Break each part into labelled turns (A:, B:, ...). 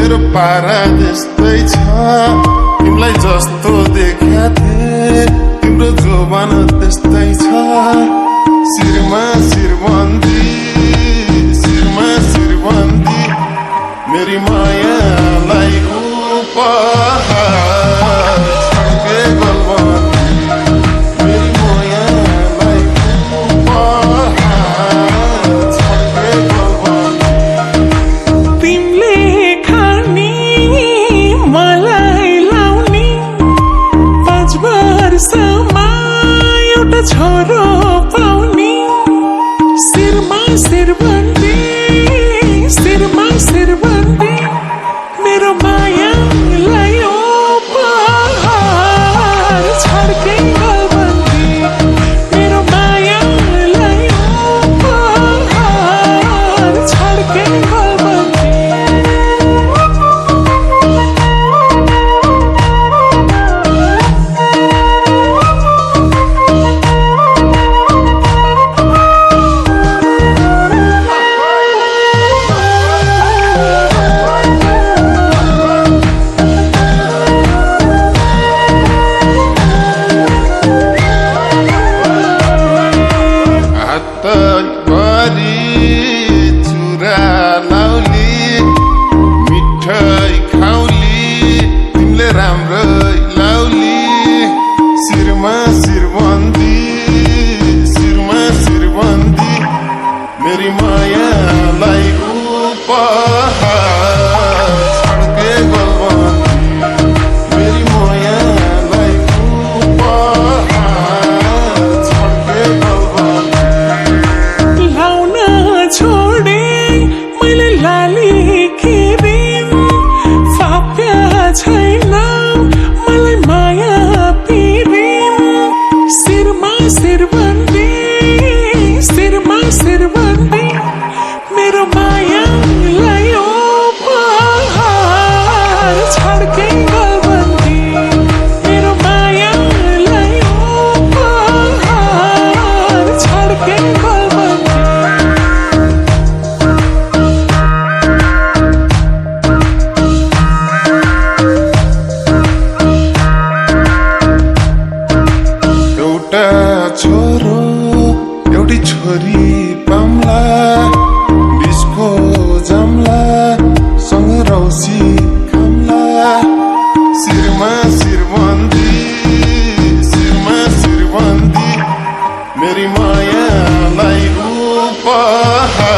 A: मेरो पारा त्यस्तै छ तिमीलाई जस्तो देखा थिए तिम्रो जोबान त्यस्तै छ शिरमा शिरबन्दी शिरमा शिरबन्दी मेरी मायालाई उपहार छड्के गलबन्दी मेरी मायालाई उपहार छड्के गलबन्दी
B: तिमीले खानी मलाई लाउने 5 वर्षमा एउटा छोरो पाउने शिरमा शिरबन्दी शिरमा शिरबन्दी मेरो मायालाई उपहार छड्के गलबन्दी मेरो मायालाई उपहार छड्के गलबन्दी
A: हातभरि चुरा लाउली मिठाई खाउली तिमीले राम्रै लाउली शिरमा शिरबन्दी शिरमा शिरबन्दी मेरी मायालाई उपहार छड्के गलबन्दी मेरी मायालाई उपहार छड्के गलबन्दी
B: लाउन छोडे मैले लाली किरिम फाप्या छैन मलाई माया पिरिम शिरमा शिरबन्दी शिरमा शिरबन्दी मेरो मायालाई उपहार छड्के गलबन्दी मेरो मायालाई उपहार छड्के गलबन्दी
A: एउटा छोरो एउटी छोरी पाम्ला डिस्को जाम्ला सँग रौसी खाम्ला शिरमा शिरबन्दी शिरमा शिरबन्दी मेरी मायालाई उपहार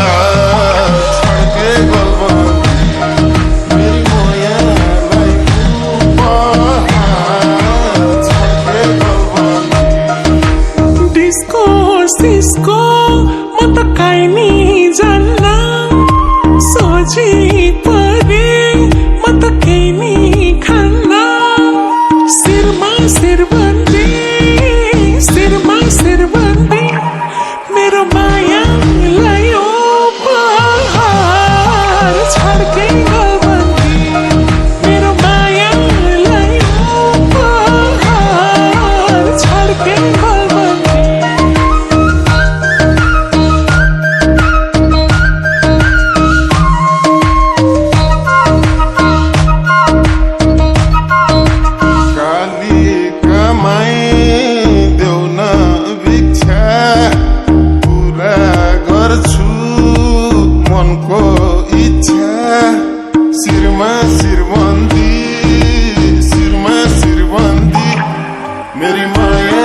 A: छड्के गलबन्दी मेरी मायालाई उपहार छड्के गलबन्दी
B: डिस्को सिस्को म त काहीँ नि जान्न सोची परे म त केही नि खान्न शिरमा शिरबन्दी शिरमा शिरबन्दी मेरो मायालाई उपहार छड्के गलबन्दी मेरो मायालाई उपहार छड्के गलबन्दी
A: काली कमाई देऊ न भिक्षा पुरा गर्छु मनको इच्छा शिरमा शिरबन्दी शिरमा शिरबन्दी मेरी माया